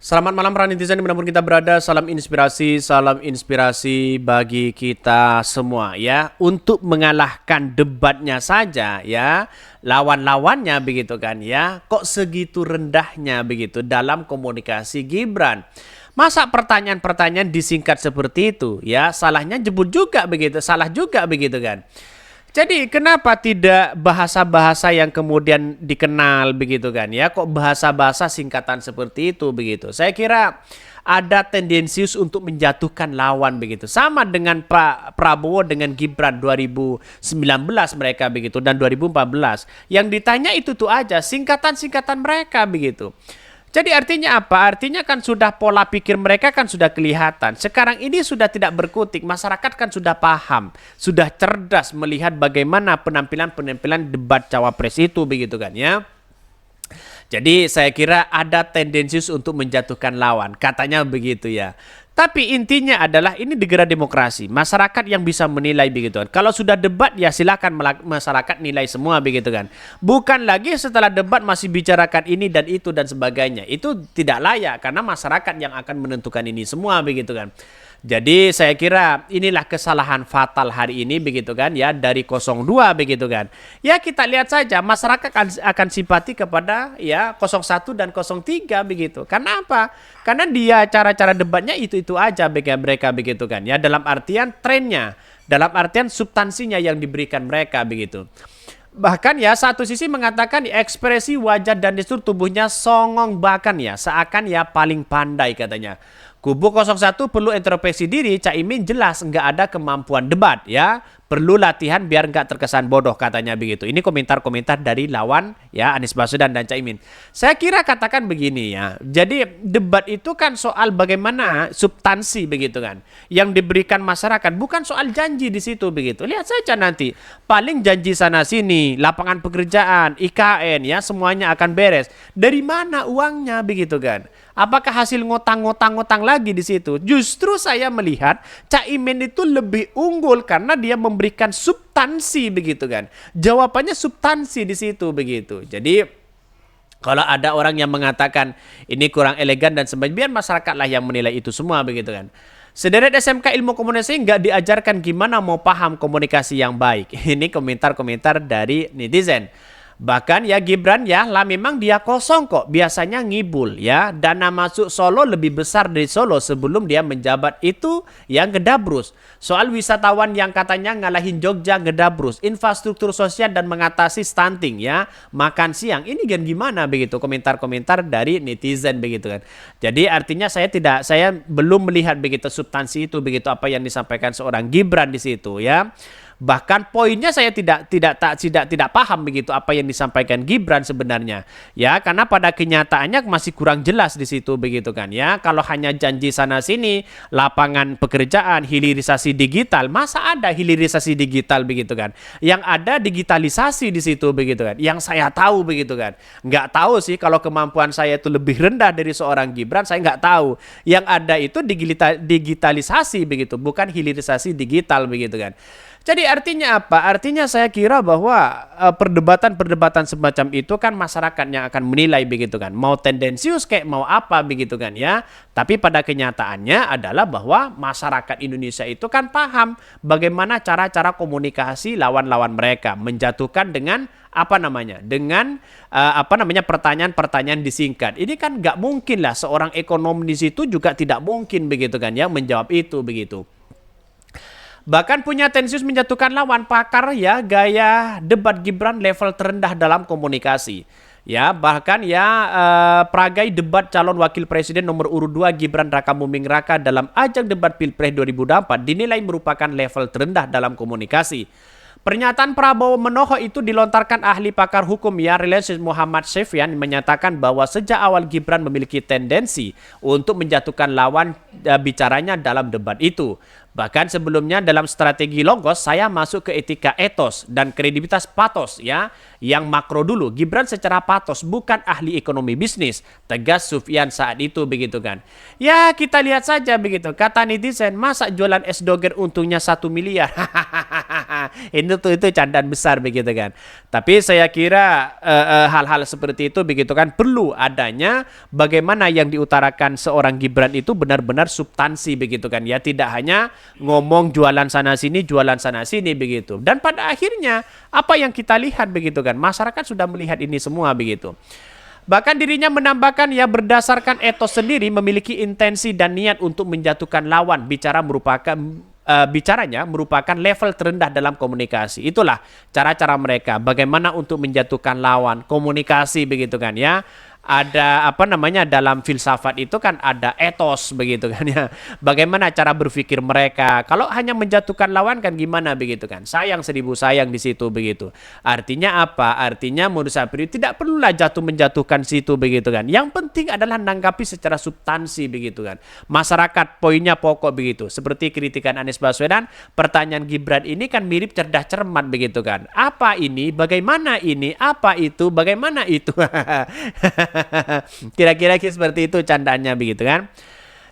Selamat malam para netizen dimanapun kita berada. Salam inspirasi bagi kita semua ya. Untuk mengalahkan debatnya saja ya, lawan-lawannya begitu kan ya. Kok segitu rendahnya begitu dalam komunikasi Gibran? Masa pertanyaan-pertanyaan disingkat seperti itu ya? Salahnya jebut juga begitu, salah juga begitu kan. Jadi kenapa tidak bahasa-bahasa yang kemudian dikenal begitu kan ya? Kok bahasa-bahasa singkatan seperti itu begitu? Saya kira ada tendensius untuk menjatuhkan lawan begitu. Sama dengan Pak Prabowo dengan Gibran 2019 mereka begitu dan 2014. Yang ditanya itu tuh aja singkatan-singkatan mereka begitu. Jadi artinya apa? Artinya kan sudah pola pikir mereka kan sudah kelihatan. Sekarang ini sudah tidak berkutik. Masyarakat kan sudah paham. Sudah cerdas melihat bagaimana penampilan-penampilan debat cawapres itu begitu kan ya. Jadi saya kira ada tendensius untuk menjatuhkan lawan. Katanya begitu ya. Tapi intinya adalah ini negara demokrasi. Masyarakat yang bisa menilai begitu kan. Kalau sudah debat ya silakan masyarakat nilai semua begitu kan. Bukan lagi setelah debat masih bicarakan ini dan itu dan sebagainya. Itu tidak layak karena masyarakat yang akan menentukan ini semua begitu kan. Jadi saya kira inilah kesalahan fatal hari ini begitu kan ya dari 02 begitu kan. Ya kita lihat saja masyarakat akan simpati kepada ya 01 dan 03 begitu. Karena apa? Karena dia cara-cara debatnya itu aja bagi mereka begitu kan ya dalam artian trennya, dalam artian substansinya yang diberikan mereka begitu. Bahkan ya satu sisi mengatakan ekspresi wajah dan gestur tubuhnya songong bahkan ya seakan ya paling pandai katanya. Kubu 01 perlu introspeksi diri, Caimin jelas nggak ada kemampuan debat ya. Perlu latihan biar nggak terkesan bodoh katanya begitu. Ini komentar-komentar dari lawan ya Anies Baswedan dan Caimin. Saya kira katakan begini ya. Jadi debat itu kan soal bagaimana substansi begitu kan. Yang diberikan masyarakat bukan soal janji di situ begitu. Lihat saja nanti. Paling janji sana sini, lapangan pekerjaan, IKN ya semuanya akan beres. Dari mana uangnya begitu kan? Apakah hasil ngotang-ngotang lagi di situ? Justru saya melihat Caimin itu lebih unggul karena dia memberikan substansi begitu kan. Jawabannya substansi di situ begitu. Jadi kalau ada orang yang mengatakan ini kurang elegan dan sebagainya, biar masyarakatlah yang menilai itu semua begitu kan. Sederet SMK Ilmu Komunikasi nggak diajarkan gimana mau paham komunikasi yang baik. Ini komentar-komentar dari netizen. Bahkan ya Gibran ya lah memang dia kosong kok biasanya ngibul ya. Dana masuk Solo lebih besar dari Solo sebelum dia menjabat itu yang Gedabrus. Soal wisatawan yang katanya ngalahin Jogja Gedabrus, infrastruktur sosial dan mengatasi stunting ya, makan siang. Ini kan gimana begitu komentar-komentar dari netizen begitu kan. Jadi artinya saya belum melihat begitu substansi itu begitu apa yang disampaikan seorang Gibran di situ ya. Bahkan poinnya saya tidak paham begitu apa yang disampaikan Gibran sebenarnya. Ya, karena pada kenyataannya masih kurang jelas di situ begitu kan ya. Kalau hanya janji sana sini, lapangan pekerjaan, hilirisasi digital, masa ada hilirisasi digital begitu kan. Yang ada digitalisasi di situ begitu kan. Yang saya tahu begitu kan. Nggak tahu sih kalau kemampuan saya itu lebih rendah dari seorang Gibran, saya nggak tahu. Yang ada itu digitalisasi begitu, bukan hilirisasi digital begitu kan. Jadi artinya apa? Artinya saya kira bahwa perdebatan-perdebatan semacam itu kan masyarakat yang akan menilai begitu kan. Mau tendensius kayak mau apa begitu kan ya. Tapi pada kenyataannya adalah bahwa masyarakat Indonesia itu kan paham bagaimana cara-cara komunikasi lawan-lawan mereka. Menjatuhkan dengan dengan pertanyaan-pertanyaan disingkat. Ini kan nggak mungkin lah seorang ekonom di situ juga tidak mungkin begitu kan ya menjawab itu begitu. Bahkan punya tendensius menjatuhkan lawan pakar ya gaya debat Gibran level terendah dalam komunikasi. Ya bahkan ya peragai debat calon wakil presiden nomor urut 2 Gibran Raka Buming Raka dalam ajang debat Pilpres 2024 dinilai merupakan level terendah dalam komunikasi. Pernyataan Prabowo Menoho itu dilontarkan ahli pakar hukum ya Relations Muhammad Sefyan menyatakan bahwa sejak awal Gibran memiliki tendensi untuk menjatuhkan lawan bicaranya dalam debat itu. Bahkan sebelumnya dalam strategi Logos saya masuk ke etika etos dan kredibilitas patos ya. Yang makro dulu, Gibran secara patos bukan ahli ekonomi bisnis, tegas Sufyan saat itu begitu kan. Ya kita lihat saja begitu, kata netizen masa jualan es doger untungnya 1 miliar. itu candaan besar begitu kan. Tapi saya kira hal-hal seperti itu begitu kan perlu adanya bagaimana yang diutarakan seorang Gibran itu benar-benar substansi begitu kan ya, tidak hanya ngomong jualan sana sini begitu. Dan pada akhirnya apa yang kita lihat begitu kan, masyarakat sudah melihat ini semua begitu. Bahkan dirinya menambahkan ya berdasarkan etos sendiri memiliki intensi dan niat untuk menjatuhkan lawan, bicaranya merupakan level terendah dalam komunikasi. Itulah cara-cara mereka bagaimana untuk menjatuhkan lawan, komunikasi begitu kan ya. Ada apa namanya dalam filsafat itu kan ada etos begitu kan ya. Bagaimana cara berpikir mereka. Kalau hanya menjatuhkan lawan kan gimana begitu kan. Sayang seribu sayang di situ begitu. Artinya apa? Artinya menurut saya tidak perlulah menjatuhkan situ begitu kan. Yang penting adalah menanggapi secara substansi begitu kan. Masyarakat poinnya pokok begitu. Seperti kritikan Anies Baswedan, pertanyaan Gibran ini kan mirip cerdas cermat begitu kan. Apa ini? Bagaimana ini? Apa itu? Bagaimana itu? Kira-kira seperti itu candaannya begitu kan.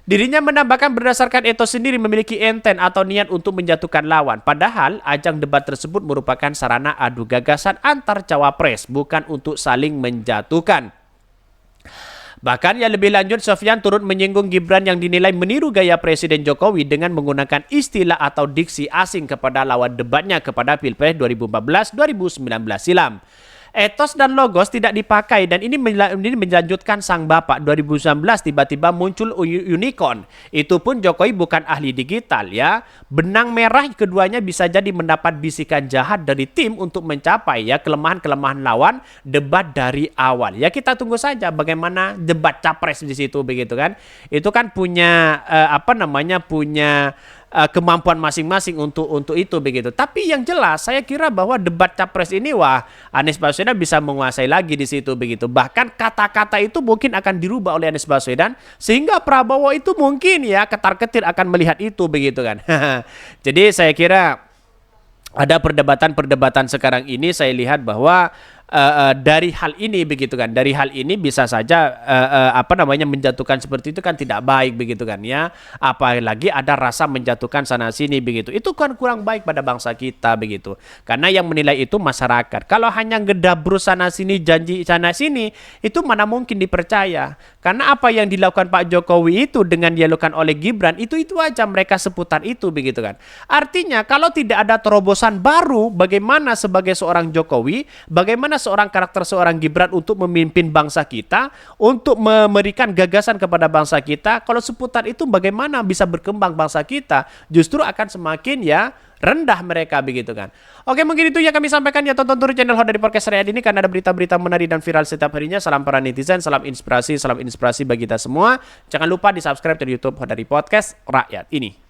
Dirinya menambahkan berdasarkan etos sendiri memiliki intent atau niat untuk menjatuhkan lawan. Padahal ajang debat tersebut merupakan sarana adu gagasan antar cawapres, bukan untuk saling menjatuhkan. Bahkan yang lebih lanjut, Sofyan turut menyinggung Gibran yang dinilai meniru gaya Presiden Jokowi dengan menggunakan istilah atau diksi asing kepada lawan debatnya kepada Pilpres 2014-2019 silam. Etos dan logos tidak dipakai dan ini melanjutkan sang bapak. 2019 tiba-tiba muncul unicorn. Itu pun Jokowi bukan ahli digital ya. Benang merah keduanya bisa jadi mendapat bisikan jahat dari tim untuk mencapai ya kelemahan-kelemahan lawan debat dari awal. Ya kita tunggu saja bagaimana debat capres di situ begitu kan. Itu kan punya punya kemampuan masing-masing untuk itu begitu. Tapi yang jelas saya kira bahwa debat capres ini Anies Baswedan bisa menguasai lagi di situ begitu. Bahkan kata-kata itu mungkin akan dirubah oleh Anies Baswedan sehingga Prabowo itu mungkin ya ketar-ketir akan melihat itu begitu kan. Jadi saya kira ada perdebatan sekarang ini saya lihat bahwa dari hal ini begitu kan, dari hal ini bisa saja menjatuhkan seperti itu kan tidak baik begitu kan ya, apalagi ada rasa menjatuhkan sana sini begitu, itu kan kurang baik pada bangsa kita begitu, karena yang menilai itu masyarakat. Kalau hanya ngedabrus sana sini, janji sana sini, itu mana mungkin dipercaya, karena apa yang dilakukan Pak Jokowi itu dengan dilakukan oleh Gibran itu aja mereka seputar itu begitu kan. Artinya kalau tidak ada terobosan baru, bagaimana sebagai seorang Jokowi, bagaimana seorang karakter seorang Gibran untuk memimpin bangsa kita, untuk memberikan gagasan kepada bangsa kita, kalau seputar itu bagaimana bisa berkembang bangsa kita, justru akan semakin ya rendah mereka begitu kan. Oke, mungkin itu yang kami sampaikan ya. Tonton terus channel Hot dari Podcast Rakyat ini karena ada berita-berita menarik dan viral setiap harinya. Salam para netizen, salam inspirasi bagi kita semua. Jangan lupa di subscribe di YouTube Hot dari Podcast Rakyat ini.